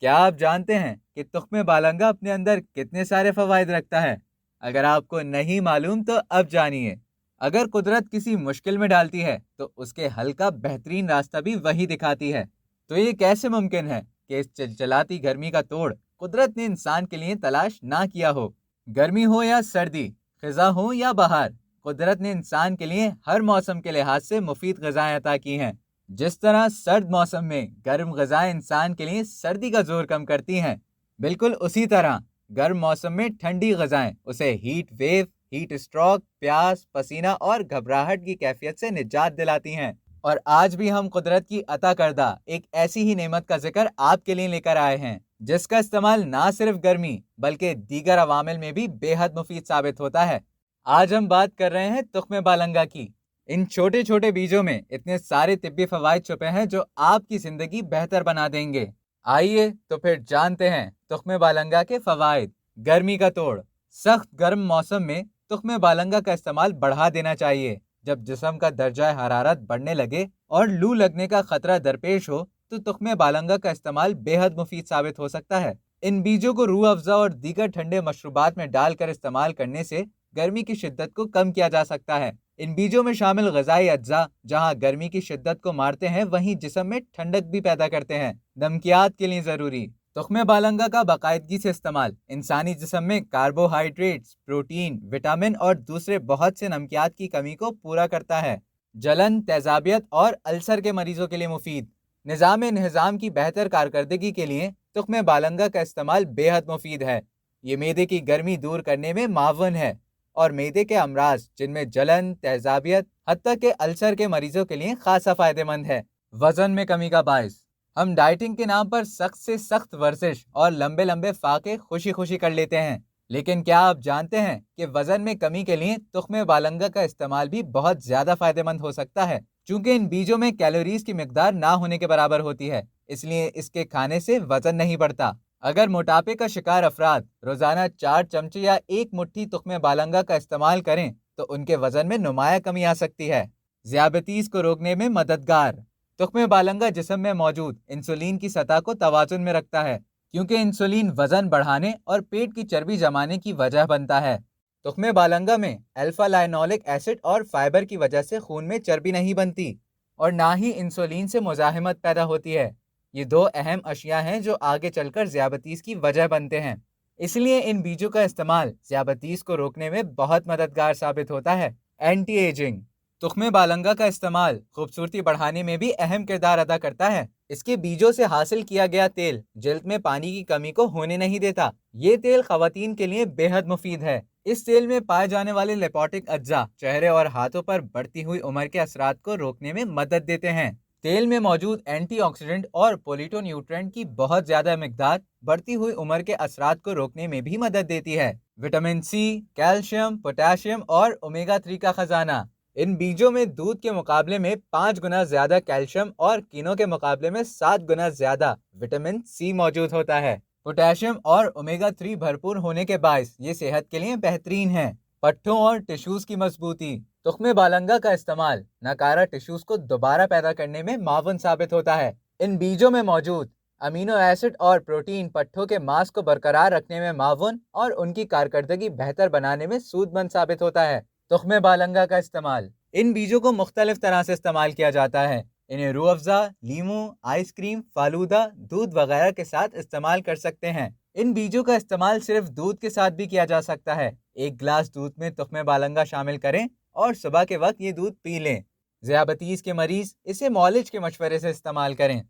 کیا آپ جانتے ہیں کہ تخم بالنگا اپنے اندر کتنے سارے فوائد رکھتا ہے؟ اگر آپ کو نہیں معلوم تو اب جانیے۔ اگر قدرت کسی مشکل میں ڈالتی ہے تو اس کے حل کا بہترین راستہ بھی وہی دکھاتی ہے۔ تو یہ کیسے ممکن ہے کہ اس چلچلاتی گرمی کا توڑ قدرت نے انسان کے لیے تلاش نہ کیا ہو؟ گرمی ہو یا سردی، خزاں ہو یا بہار، قدرت نے انسان کے لیے ہر موسم کے لحاظ سے مفید غذائیں عطا کی ہیں۔ جس طرح سرد موسم میں گرم غذائیں انسان کے لیے سردی کا زور کم کرتی ہیں، بالکل اسی طرح گرم موسم میں ٹھنڈی غذائیں اسے ہیٹ ویو، ہیٹ اسٹروک، پیاس، پسینہ اور گھبراہٹ کی کیفیت سے نجات دلاتی ہیں۔ اور آج بھی ہم قدرت کی عطا کردہ ایک ایسی ہی نعمت کا ذکر آپ کے لیے لے کر آئے ہیں جس کا استعمال نہ صرف گرمی بلکہ دیگر عوامل میں بھی بے حد مفید ثابت ہوتا ہے۔ آج ہم بات کر رہے ہیں تخم بالنگا کی۔ ان چھوٹے چھوٹے بیجوں میں اتنے سارے طبی فوائد چھپے ہیں جو آپ کی زندگی بہتر بنا دیں گے۔ آئیے تو پھر جانتے ہیں تخم بالنگا کے فوائد۔ گرمی کا توڑ۔ سخت گرم موسم میں تخم بالنگا کا استعمال بڑھا دینا چاہیے۔ جب جسم کا درجہ حرارت بڑھنے لگے اور لو لگنے کا خطرہ درپیش ہو تو تخم بالنگا کا استعمال بے حد مفید ثابت ہو سکتا ہے۔ ان بیجوں کو روح افزا اور دیگر ٹھنڈے مشروبات میں ڈال کر استعمال کرنے سے گرمی کی شدت کو کم کیا جا سکتا ہے۔ ان بیجوں میں شامل غذائی اجزاء جہاں گرمی کی شدت کو مارتے ہیں وہیں جسم میں ٹھنڈک بھی پیدا کرتے ہیں۔ نمکیات کے لیے ضروری تخم بالنگا کا باقاعدگی سے استعمال انسانی جسم میں کاربوہائیڈریٹس، پروٹین، وٹامن اور دوسرے بہت سے نمکیات کی کمی کو پورا کرتا ہے۔ جلن، تیزابیت اور السر کے مریضوں کے لیے مفید۔ نظام انہضام کی بہتر کارکردگی کے لیے تخم بالنگا کا استعمال بے حد مفید ہے۔ یہ معدے کی گرمی دور کرنے میں معاون ہے اور معدے کے امراض جن میں جلن، تیزابیت، حتیٰ کہ السر کے مریضوں کے لیے خاصا فائدہ مند ہے۔ وزن میں کمی کا باعث۔ ہم ڈائٹنگ کے نام پر سخت سے سخت ورزش اور لمبے لمبے فاقے خوشی خوشی کر لیتے ہیں، لیکن کیا آپ جانتے ہیں کہ وزن میں کمی کے لیے تخم بالنگا کا استعمال بھی بہت زیادہ فائدہ مند ہو سکتا ہے؟ چونکہ ان بیجوں میں کیلوریز کی مقدار نہ ہونے کے برابر ہوتی ہے، اس لیے اس کے کھانے سے وزن نہیں بڑھتا۔ اگر موٹاپے کا شکار افراد روزانہ 4 چمچے یا 1 مٹھی تخم بالنگا کا استعمال کریں تو ان کے وزن میں نمایاں کمی آ سکتی ہے۔ ذیابیطیز کو روکنے میں مددگار۔ تخم بالنگا جسم میں موجود انسولین کی سطح کو توازن میں رکھتا ہے، کیونکہ انسولین وزن بڑھانے اور پیٹ کی چربی جمانے کی وجہ بنتا ہے۔ تخم بالنگا میں الفا لائنولک ایسڈ اور فائبر کی وجہ سے خون میں چربی نہیں بنتی اور نہ ہی انسولین سے مزاحمت پیدا ہوتی ہے۔ یہ 2 اہم اشیاء ہیں جو آگے چل کر ذیابیطیز کی وجہ بنتے ہیں، اس لیے ان بیجوں کا استعمال ذیابیطیز کو روکنے میں بہت مددگار ثابت ہوتا ہے۔ Anti ageing. تخم بالنگا کا استعمال خوبصورتی بڑھانے میں بھی اہم کردار ادا کرتا ہے۔ اس کے بیجوں سے حاصل کیا گیا تیل جلد میں پانی کی کمی کو ہونے نہیں دیتا۔ یہ تیل خواتین کے لیے بے حد مفید ہے۔ اس تیل میں پائے جانے والے لیپوٹک اجزاء چہرے اور ہاتھوں پر بڑھتی ہوئی عمر کے اثرات کو روکنے میں مدد دیتے ہیں۔ تیل میں موجود اینٹی آکسیڈنٹ اور پولیٹو نیوٹرینٹ کی بہت زیادہ مقدار بڑھتی ہوئی عمر کے اثرات کو روکنے میں بھی مدد دیتی ہے۔ وٹامن سی، کیلشیم، پوٹاشیم اور اومیگا 3 کا خزانہ۔ ان بیجوں میں دودھ کے مقابلے میں 5 گنا زیادہ کیلشیم اور کینو کے مقابلے میں 7 گنا زیادہ وٹامن سی موجود ہوتا ہے۔ پوٹاشیم اور اومیگا 3 بھرپور ہونے کے باعث یہ صحت کے لیے بہترین ہیں۔ پٹھوں اور ٹشوز کی مضبوطی۔ تخم بالنگا کا استعمال ناکارہ ٹشوز کو دوبارہ پیدا کرنے میں معاون ثابت ہوتا ہے۔ ان بیجوں میں موجود امینو ایسڈ اور پروٹین پٹھوں کے ماس کو برقرار رکھنے میں معاون اور ان کی کارکردگی بہتر بنانے میں سود مند ثابت ہوتا ہے۔ تخم بالنگا کا استعمال۔ ان بیجوں کو مختلف طرح سے استعمال کیا جاتا ہے۔ انہیں روح افزا، لیموں، آئس کریم، فالودہ، دودھ وغیرہ کے ساتھ استعمال کر سکتے ہیں۔ ان بیجوں کا استعمال صرف دودھ کے ساتھ بھی کیا جا سکتا ہے۔ 1 گلاس دودھ میں تخم بالنگا شامل کریں اور صبح کے وقت یہ دودھ پی لیں۔ ذیابیطیز کے مریض اسے معالج کے مشورے سے استعمال کریں۔